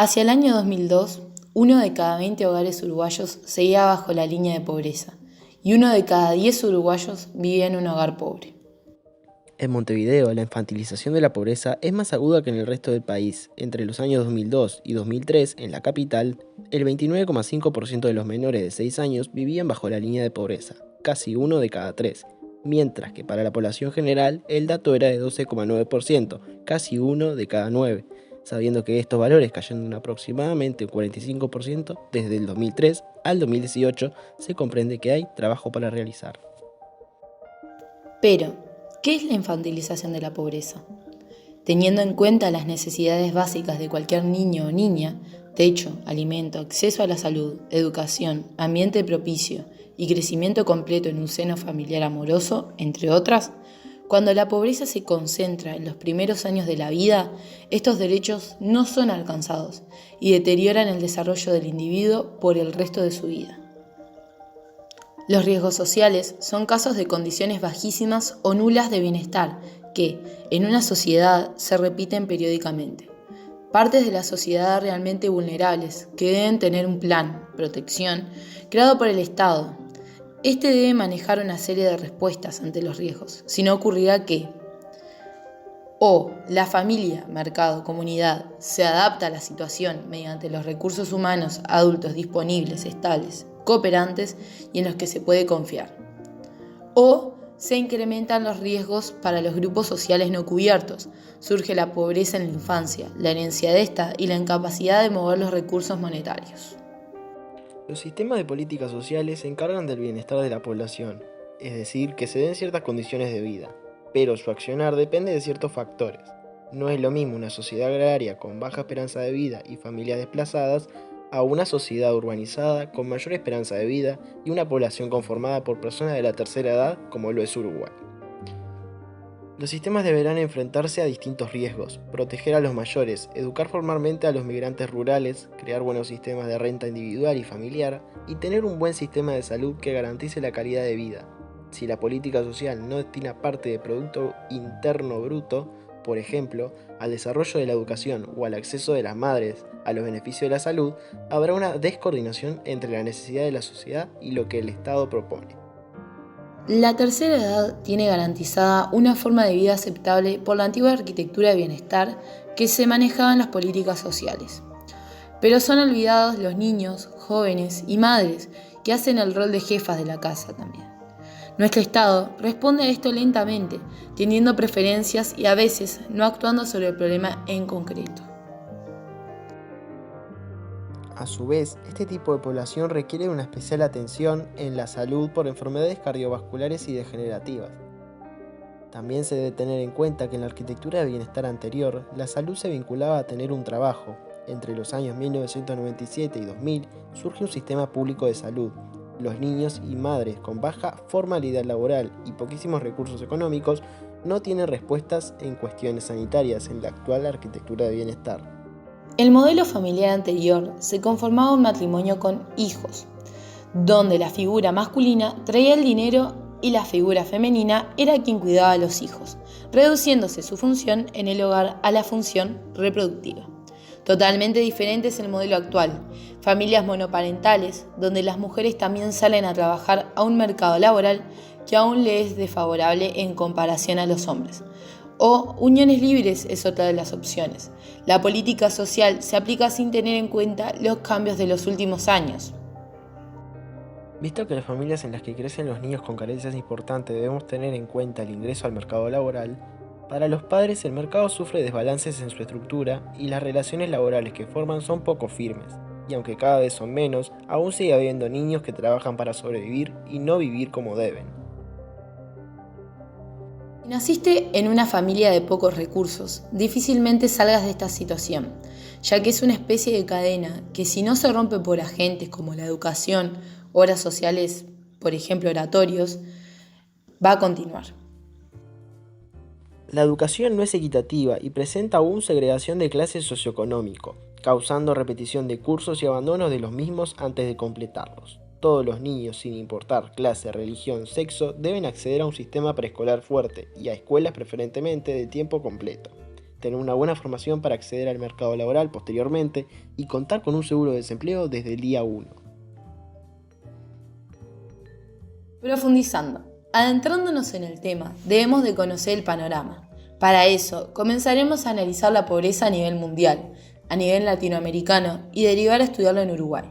Hacia el año 2002, uno de cada 20 hogares uruguayos seguía bajo la línea de pobreza y uno de cada 10 uruguayos vivía en un hogar pobre. En Montevideo, la infantilización de la pobreza es más aguda que en el resto del país. Entre los años 2002 y 2003, en la capital, el 29,5% de los menores de 6 años vivían bajo la línea de pobreza, casi uno de cada 3, mientras que para la población general el dato era de 12,9%, casi uno de cada 9, sabiendo que estos valores cayeron en aproximadamente un 45% desde el 2003 al 2018, se comprende que hay trabajo para realizar. Pero, ¿qué es la infantilización de la pobreza? Teniendo en cuenta las necesidades básicas de cualquier niño o niña, techo, alimento, acceso a la salud, educación, ambiente propicio y crecimiento completo en un seno familiar amoroso, entre otras, cuando la pobreza se concentra en los primeros años de la vida, estos derechos no son alcanzados y deterioran el desarrollo del individuo por el resto de su vida. Los riesgos sociales son casos de condiciones bajísimas o nulas de bienestar que, en una sociedad, se repiten periódicamente. Partes de la sociedad realmente vulnerables que deben tener un plan, protección, creado por el Estado. Este debe manejar una serie de respuestas ante los riesgos, si no ocurrirá que o la familia, mercado, comunidad se adapta a la situación mediante los recursos humanos adultos disponibles, estables, cooperantes y en los que se puede confiar. O se incrementan los riesgos para los grupos sociales no cubiertos. Surge la pobreza en la infancia, la herencia de esta y la incapacidad de mover los recursos monetarios. Los sistemas de políticas sociales se encargan del bienestar de la población, es decir, que se den ciertas condiciones de vida, pero su accionar depende de ciertos factores. No es lo mismo una sociedad agraria con baja esperanza de vida y familias desplazadas a una sociedad urbanizada con mayor esperanza de vida y una población conformada por personas de la tercera edad como lo es Uruguay. Los sistemas deberán enfrentarse a distintos riesgos, proteger a los mayores, educar formalmente a los migrantes rurales, crear buenos sistemas de renta individual y familiar y tener un buen sistema de salud que garantice la calidad de vida. Si la política social no destina parte del Producto Interno Bruto, por ejemplo, al desarrollo de la educación o al acceso de las madres a los beneficios de la salud, habrá una descoordinación entre la necesidad de la sociedad y lo que el Estado propone. La tercera edad tiene garantizada una forma de vida aceptable por la antigua arquitectura de bienestar que se manejaba en las políticas sociales. Pero son olvidados los niños, jóvenes y madres que hacen el rol de jefas de la casa también. Nuestro Estado responde a esto lentamente, teniendo preferencias y a veces no actuando sobre el problema en concreto. A su vez, este tipo de población requiere una especial atención en la salud por enfermedades cardiovasculares y degenerativas. También se debe tener en cuenta que en la arquitectura de bienestar anterior, la salud se vinculaba a tener un trabajo. Entre los años 1997 y 2000 surge un sistema público de salud. Los niños y madres con baja formalidad laboral y poquísimos recursos económicos no tienen respuestas en cuestiones sanitarias en la actual arquitectura de bienestar. El modelo familiar anterior se conformaba un matrimonio con hijos, donde la figura masculina traía el dinero y la figura femenina era quien cuidaba a los hijos, reduciéndose su función en el hogar a la función reproductiva. Totalmente diferente es el modelo actual, familias monoparentales, donde las mujeres también salen a trabajar a un mercado laboral que aún le es desfavorable en comparación a los hombres. O uniones libres es otra de las opciones. La política social se aplica sin tener en cuenta los cambios de los últimos años. Visto que las familias en las que crecen los niños con carencias importantes debemos tener en cuenta el ingreso al mercado laboral, para los padres el mercado sufre desbalances en su estructura y las relaciones laborales que forman son poco firmes, y aunque cada vez son menos, aún sigue habiendo niños que trabajan para sobrevivir y no vivir como deben. Si naciste en una familia de pocos recursos, difícilmente salgas de esta situación, ya que es una especie de cadena que si no se rompe por agentes como la educación, horas sociales, por ejemplo oratorios, va a continuar. La educación no es equitativa y presenta aún segregación de clase socioeconómico, causando repetición de cursos y abandono de los mismos antes de completarlos. Todos los niños, sin importar clase, religión, sexo, deben acceder a un sistema preescolar fuerte y a escuelas preferentemente de tiempo completo. tener una buena formación para acceder al mercado laboral posteriormente y contar con un seguro de desempleo desde el día 1. Profundizando, adentrándonos en el tema, debemos de conocer el panorama. Para eso, comenzaremos a analizar la pobreza a nivel mundial, a nivel latinoamericano y derivar a estudiarlo en Uruguay.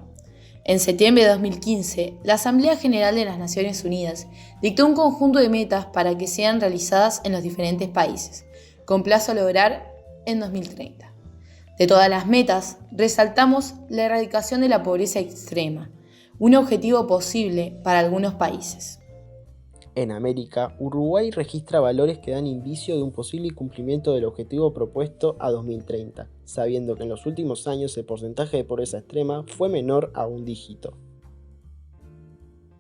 En septiembre de 2015, la Asamblea General de las Naciones Unidas dictó un conjunto de metas para que sean realizadas en los diferentes países, con plazo a lograr en 2030. De todas las metas, resaltamos la erradicación de la pobreza extrema, un objetivo posible para algunos países. En América, Uruguay registra valores que dan indicio de un posible cumplimiento del objetivo propuesto a 2030, sabiendo que en los últimos años el porcentaje de pobreza extrema fue menor a un dígito.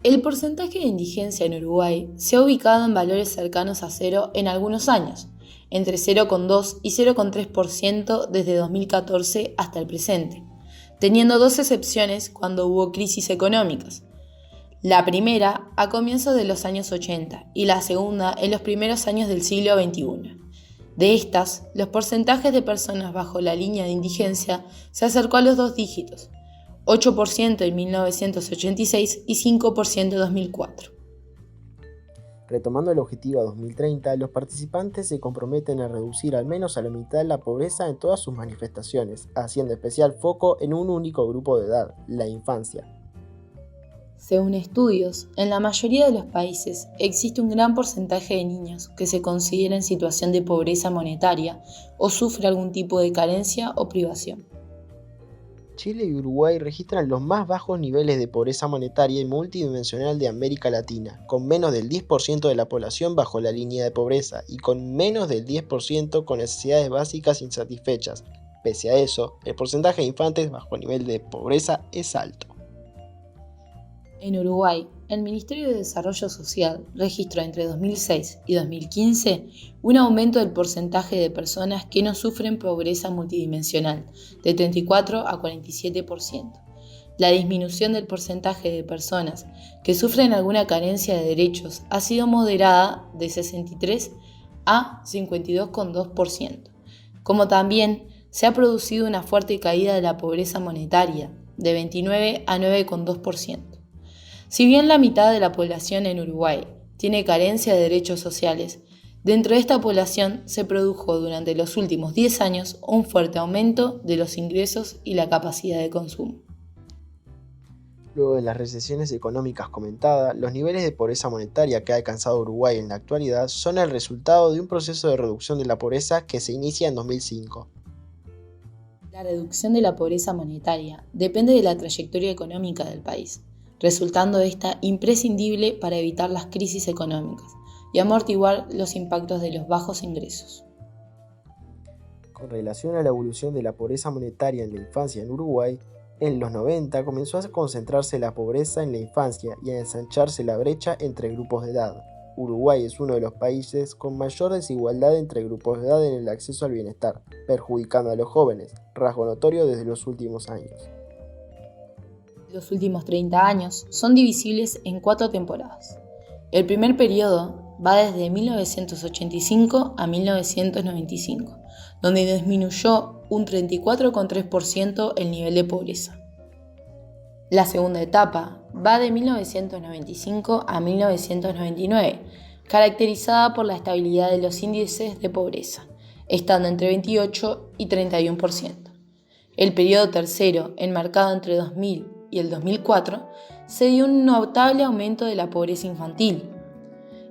El porcentaje de indigencia en Uruguay se ha ubicado en valores cercanos a cero en algunos años, entre 0,2 y 0,3% desde 2014 hasta el presente, teniendo dos excepciones cuando hubo crisis económicas. La primera a comienzos de los años 80 y la segunda en los primeros años del siglo XXI. De estas, los porcentajes de personas bajo la línea de indigencia se acercó a los dos dígitos, 8% en 1986 y 5% en 2004. Retomando el objetivo a 2030, los participantes se comprometen a reducir al menos a la mitad la pobreza en todas sus manifestaciones, haciendo especial foco en un único grupo de edad, la infancia. Según estudios, en la mayoría de los países existe un gran porcentaje de niños que se considera en situación de pobreza monetaria o sufre algún tipo de carencia o privación. Chile y Uruguay registran los más bajos niveles de pobreza monetaria y multidimensional de América Latina, con menos del 10% de la población bajo la línea de pobreza y con menos del 10% con necesidades básicas insatisfechas. Pese a eso, el porcentaje de infantes bajo nivel de pobreza es alto. En Uruguay, el Ministerio de Desarrollo Social registró entre 2006 y 2015 un aumento del porcentaje de personas que no sufren pobreza multidimensional, de 34 a 47%. La disminución del porcentaje de personas que sufren alguna carencia de derechos ha sido moderada de 63 a 52,2%, como también se ha producido una fuerte caída de la pobreza monetaria, de 29 a 9,2%. Si bien la mitad de la población en Uruguay tiene carencia de derechos sociales, dentro de esta población se produjo durante los últimos 10 años un fuerte aumento de los ingresos y la capacidad de consumo. Luego de las recesiones económicas comentadas, los niveles de pobreza monetaria que ha alcanzado Uruguay en la actualidad son el resultado de un proceso de reducción de la pobreza que se inicia en 2005. La reducción de la pobreza monetaria depende de la trayectoria económica del país, resultando esta imprescindible para evitar las crisis económicas y amortiguar los impactos de los bajos ingresos. Con relación a la evolución de la pobreza monetaria en la infancia en Uruguay, en los 90 comenzó a concentrarse la pobreza en la infancia y a ensancharse la brecha entre grupos de edad. Uruguay es uno de los países con mayor desigualdad entre grupos de edad en el acceso al bienestar, perjudicando a los jóvenes, rasgo notorio desde los últimos años. Los últimos 30 años son divisibles en 4 temporadas. El primer periodo va desde 1985 a 1995, donde disminuyó un 34,3% el nivel de pobreza. La segunda etapa va de 1995 a 1999, caracterizada por la estabilidad de los índices de pobreza, estando entre 28 y 31%. El periodo tercero, enmarcado entre 2000 y el 2004, se dio un notable aumento de la pobreza infantil.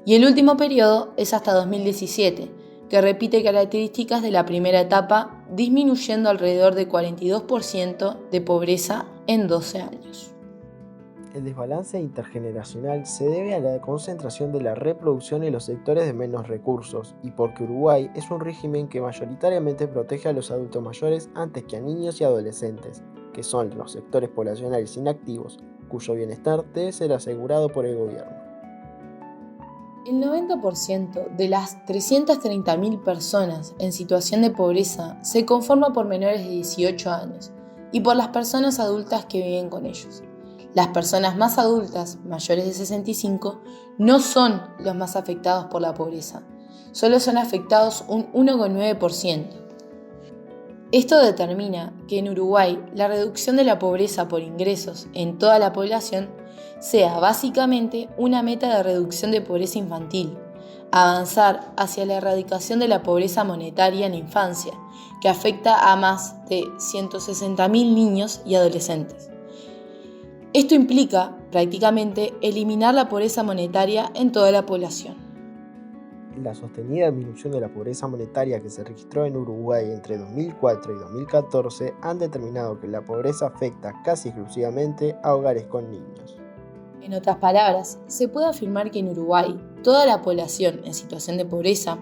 Y el último periodo es hasta 2017, que repite características de la primera etapa, disminuyendo alrededor de 42% de pobreza en 12 años. El desbalance intergeneracional se debe a la concentración de la reproducción en los sectores de menos recursos y porque Uruguay es un régimen que mayoritariamente protege a los adultos mayores antes que a niños y adolescentes, que son los sectores poblacionales inactivos, cuyo bienestar debe ser asegurado por el gobierno. El 90% de las 330.000 personas en situación de pobreza se conforma por menores de 18 años y por las personas adultas que viven con ellos. Las personas más adultas, mayores de 65, no son los más afectados por la pobreza. Solo son afectados un 1,9%. Esto determina que en Uruguay la reducción de la pobreza por ingresos en toda la población sea básicamente una meta de reducción de pobreza infantil, avanzar hacia la erradicación de la pobreza monetaria en la infancia, que afecta a más de 160.000 niños y adolescentes. Esto implica prácticamente eliminar la pobreza monetaria en toda la población. La sostenida disminución de la pobreza monetaria que se registró en Uruguay entre 2004 y 2014 han determinado que la pobreza afecta casi exclusivamente a hogares con niños. En otras palabras, se puede afirmar que en Uruguay toda la población en situación de pobreza,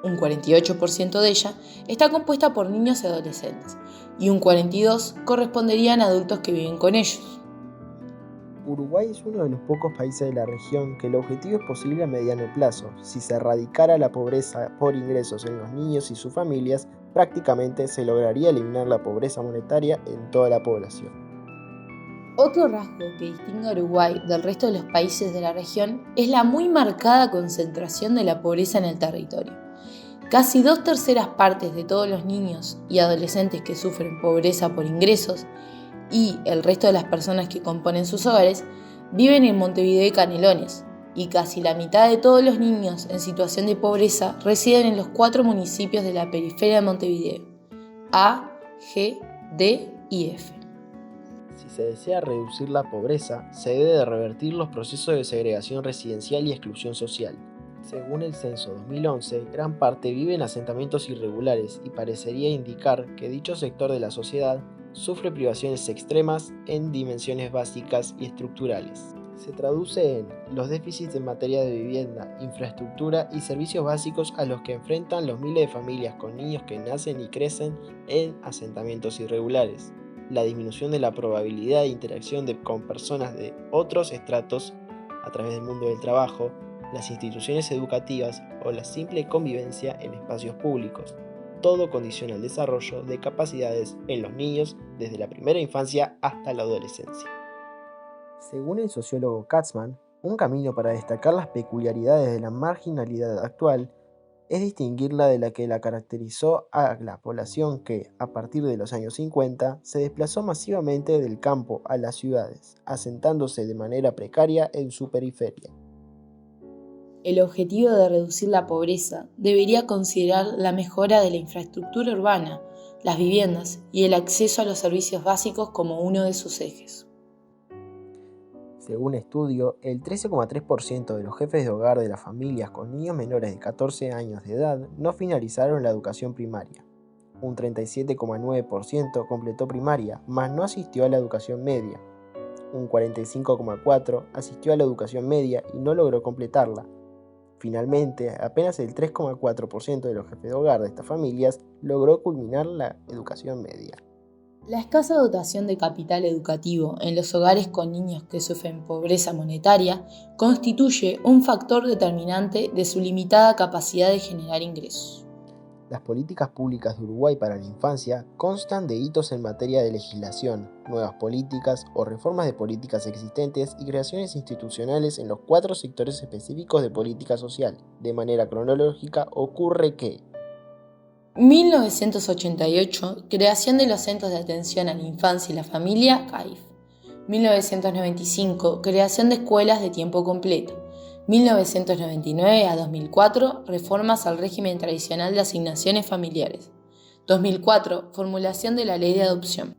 un 48% de ella, está compuesta por niños y adolescentes, y un 42% corresponderían a adultos que viven con ellos. Uruguay es uno de los pocos países de la región que el objetivo es posible a mediano plazo. Si se erradicara la pobreza por ingresos en los niños y sus familias, prácticamente se lograría eliminar la pobreza monetaria en toda la población. Otro rasgo que distingue a Uruguay del resto de los países de la región es la muy marcada concentración de la pobreza en el territorio. Casi 2/3 partes de todos los niños y adolescentes que sufren pobreza por ingresos y el resto de las personas que componen sus hogares viven en Montevideo y Canelones, y casi la mitad de todos los niños en situación de pobreza residen en los 4 municipios de la periferia de Montevideo: A, G, D y F. Si se desea reducir la pobreza, se debe de revertir los procesos de segregación residencial y exclusión social. Según el censo 2011, gran parte vive en asentamientos irregulares y parecería indicar que dicho sector de la sociedad sufre privaciones extremas en dimensiones básicas y estructurales. Se traduce en los déficits en materia de vivienda, infraestructura y servicios básicos a los que enfrentan los miles de familias con niños que nacen y crecen en asentamientos irregulares, la disminución de la probabilidad de interacción con personas de otros estratos a través del mundo del trabajo, las instituciones educativas o la simple convivencia en espacios públicos. Todo condiciona el desarrollo de capacidades en los niños desde la primera infancia hasta la adolescencia. Según el sociólogo Katzman, un camino para destacar las peculiaridades de la marginalidad actual es distinguirla de la que la caracterizó a la población que, a partir de los años 50, se desplazó masivamente del campo a las ciudades, asentándose de manera precaria en su periferia. El objetivo de reducir la pobreza debería considerar la mejora de la infraestructura urbana, las viviendas y el acceso a los servicios básicos como uno de sus ejes. Según estudio, el 13,3% de los jefes de hogar de las familias con niños menores de 14 años de edad no finalizaron la educación primaria. Un 37,9% completó primaria, mas no asistió a la educación media. Un 45,4% asistió a la educación media y no logró completarla. Finalmente, apenas el 3,4% de los jefes de hogar de estas familias logró culminar la educación media. La escasa dotación de capital educativo en los hogares con niños que sufren pobreza monetaria constituye un factor determinante de su limitada capacidad de generar ingresos. Las políticas públicas de Uruguay para la infancia constan de hitos en materia de legislación, nuevas políticas o reformas de políticas existentes y creaciones institucionales en los 4 sectores específicos de política social. De manera cronológica ocurre que 1988, creación de los Centros de Atención a la Infancia y la Familia, CAIF. 1995, creación de escuelas de tiempo completo. 1999 a 2004, reformas al régimen tradicional de asignaciones familiares. 2004, formulación de la ley de adopción.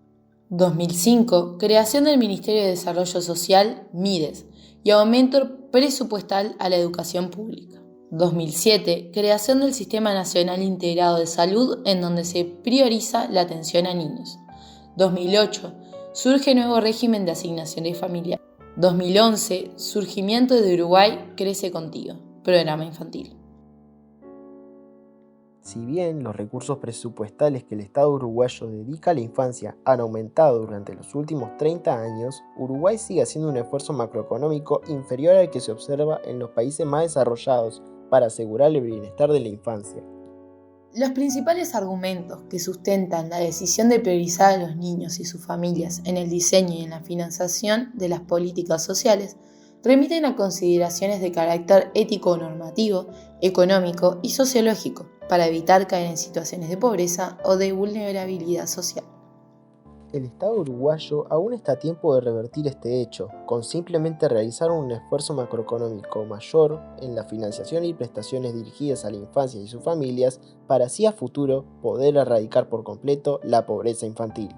2005, creación del Ministerio de Desarrollo Social, MIDES, y aumento presupuestal a la educación pública. 2007, creación del Sistema Nacional Integrado de Salud, en donde se prioriza la atención a niños. 2008, surge nuevo régimen de asignaciones familiares. 2011, surgimiento de Uruguay Crece Contigo, programa infantil. Si bien los recursos presupuestales que el Estado uruguayo dedica a la infancia han aumentado durante los últimos 30 años, Uruguay sigue haciendo un esfuerzo macroeconómico inferior al que se observa en los países más desarrollados para asegurar el bienestar de la infancia. Los principales argumentos que sustentan la decisión de priorizar a los niños y sus familias en el diseño y en la financiación de las políticas sociales remiten a consideraciones de carácter ético-normativo, económico y sociológico. para evitar caer en situaciones de pobreza o de vulnerabilidad social. El Estado uruguayo aún está a tiempo de revertir este hecho, con simplemente realizar un esfuerzo macroeconómico mayor en la financiación y prestaciones dirigidas a la infancia y sus familias, para así a futuro poder erradicar por completo la pobreza infantil.